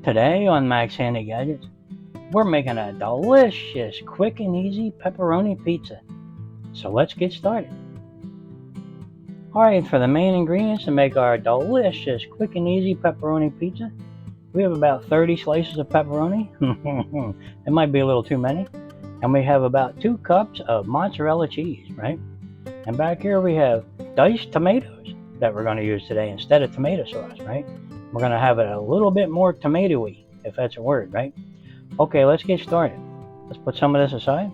Today on Max Handy Gadgets, we're making a delicious, quick and easy pepperoni pizza. So let's get started. Alright, for the main ingredients to make our delicious, quick and easy pepperoni pizza, we have about 30 slices of pepperoni. It might be a little too many. And we have about 2 cups of mozzarella cheese, right? And back here we have diced tomatoes that we're going to use today instead of tomato sauce, right? We're going to have it a little bit more tomatoey, if that's a word, right? Okay, let's get started. Let's put some of this aside.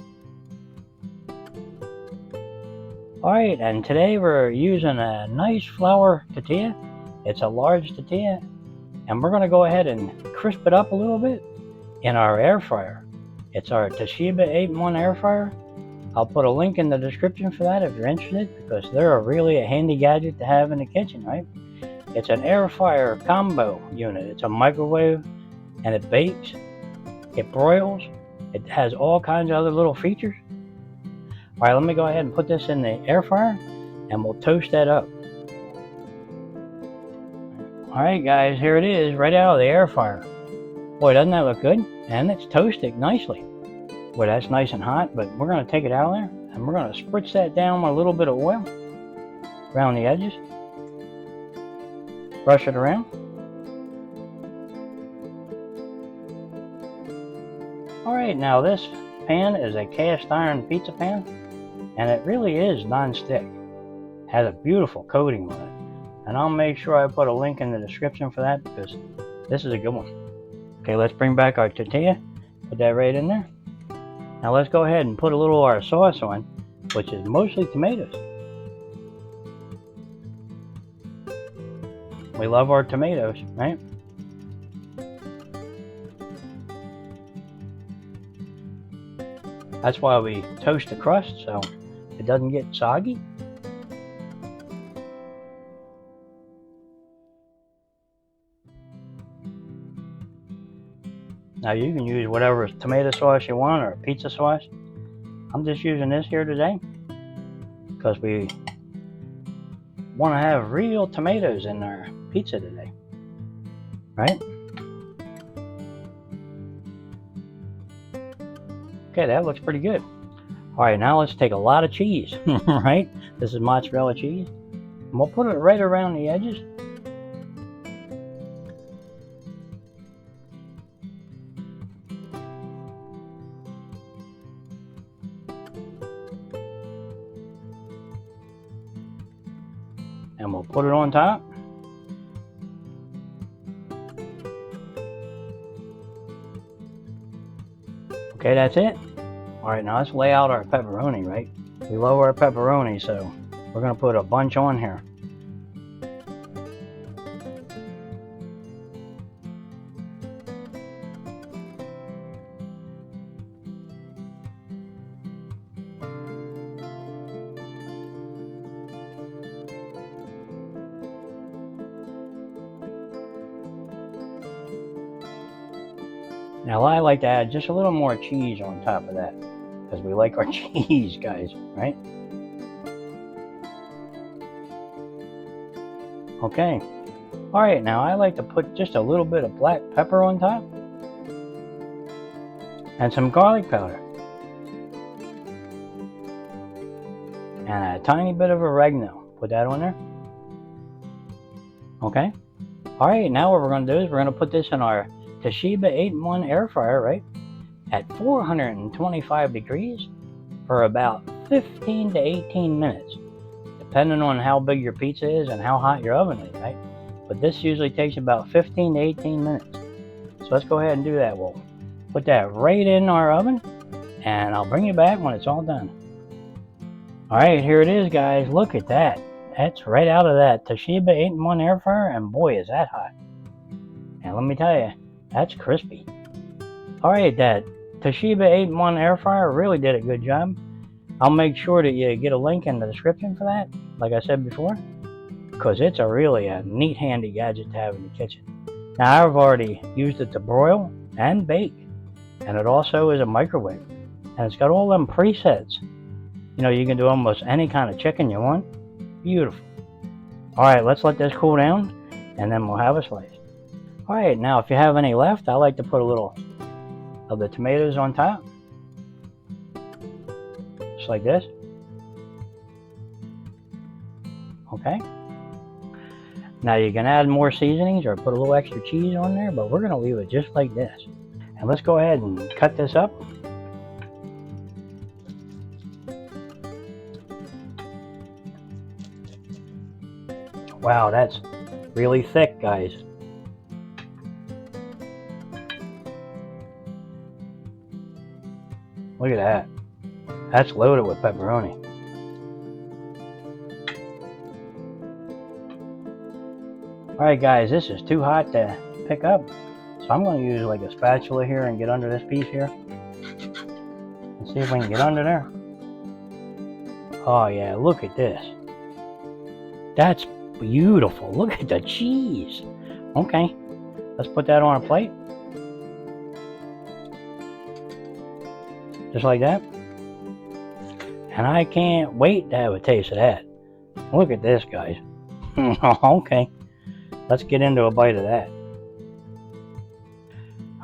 Alright, and today we're using a nice flour tortilla. It's a large tortilla. And we're going to go ahead and crisp it up a little bit in our air fryer. It's our Toshiba 8-in-1 air fryer. I'll put a link in the description for that if you're interested, because they're really a handy gadget to have in the kitchen, right? It's an air fryer combo unit. It's a microwave, and it bakes, it broils, it has all kinds of other little features. Alright, let me go ahead and put this in the air fryer, and we'll toast that up. Alright guys, here it is, right out of the air fryer. Boy, doesn't that look good? And it's toasted nicely. Boy, that's nice and hot, but we're going to take it out of there, and we're going to spritz that down with a little bit of oil around the edges. Brush it around. Alright, now this pan is a cast iron pizza pan, and it really is non-stick. Has a beautiful coating on it, and I'll make sure I put a link in the description for that, because this is a good one. Okay, let's bring back our tortilla, put that right in there. Now let's go ahead and put a little of our sauce on, which is mostly tomatoes. We love our tomatoes, right? That's why we toast the crust so it doesn't get soggy. Now you can use whatever tomato sauce you want or pizza sauce. I'm just using this here today because we want to have real tomatoes in our pizza today, right? Okay, that looks pretty good. Alright, now let's take a lot of cheese, right? This is mozzarella cheese. And we'll put it right around the edges. And we'll put it on top. Okay, that's it. Alright, now let's lay out our pepperoni, right? We love our pepperoni, so we're going to put a bunch on here. Now I like to add just a little more cheese on top of that, because we like our cheese, guys, right? Okay. Alright, now I like to put just a little bit of black pepper on top. And some garlic powder. And a tiny bit of oregano. Put that on there. Okay. Alright, now what we're going to do is we're going to put this in our Toshiba 8-in-1 air fryer, right, at 425 degrees for about 15 to 18 minutes, depending on how big your pizza is and how hot your oven is, right? But this usually takes about 15 to 18 minutes. So let's go ahead and do that. We'll put that right in our oven, and I'll bring you back when it's all done. Alright, here it is, guys. Look at that. That's right out of that Toshiba 8-in-1 air fryer, and boy, is that hot. And let me tell you, that's crispy. Alright, that Toshiba 8-in-1 air fryer really did a good job. I'll make sure that you get a link in the description for that, like I said before, because it's really a neat handy gadget to have in the kitchen. Now I've already used it to broil and bake, and it also is a microwave, and it's got all them presets. You know, you can do almost any kind of chicken you want. Beautiful. Alright, let's let this cool down, and then we'll have a slice. Alright, now if you have any left, I like to put a little of the tomatoes on top. Just like this. Okay. Now you can add more seasonings or put a little extra cheese on there, but we're going to leave it just like this. And let's go ahead and cut this up. Wow, that's really thick, guys. Look at that. That's loaded with pepperoni. Alright guys, this is too hot to pick up. So I'm going to use like a spatula here and get under this piece here. And see if we can get under there. Oh yeah, look at this. That's beautiful. Look at the cheese. Okay, let's put that on a plate. Just like that. And I can't wait to have a taste of that. Look at this, guys. Okay, let's get into a bite of that.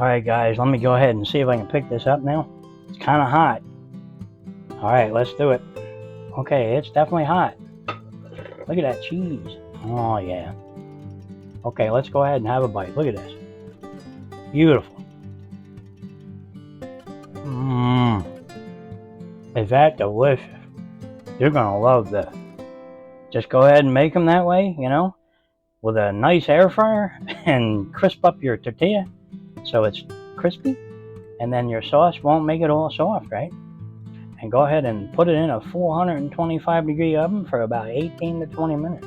Alright guys, let me go ahead and see if I can pick this up now. It's kind of hot. Alright, let's do it. Okay, it's definitely hot. Look at that cheese. Oh yeah. Okay, let's go ahead and have a bite. Look at this. Beautiful. Mmm. Is that delicious? You're gonna love this. Just go ahead and make them that way, you know, with a nice air fryer and crisp up your tortilla so it's crispy, and then your sauce won't make it all soft, right? And go ahead and put it in a 425-degree oven for about 18 to 20 minutes.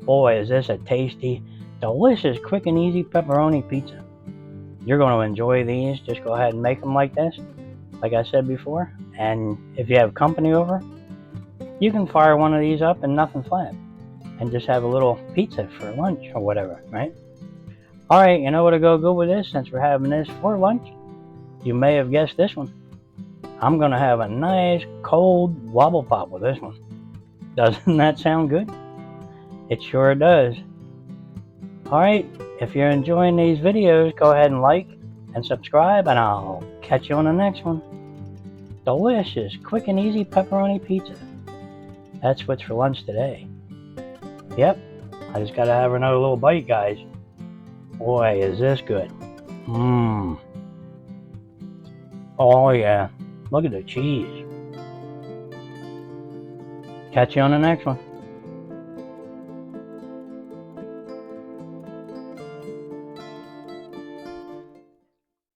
Boy, is this a tasty, delicious, quick and easy pepperoni pizza. You're going to enjoy these. Just go ahead and make them like this, like I said before. And if you have company over, you can fire one of these up in nothing flat and just have a little pizza for lunch or whatever, right? Alright, you know what to go good with this since we're having this for lunch? You may have guessed this one. I'm going to have a nice cold wobble pop with this one. Doesn't that sound good? It sure does. Alright, if you're enjoying these videos, go ahead and like and subscribe, and I'll catch you on the next one. Delicious, quick and easy pepperoni pizza. That's what's for lunch today. Yep, I just got to have another little bite, guys. Boy, is this good. Mmm. Oh yeah. Look at the cheese. Catch you on the next one.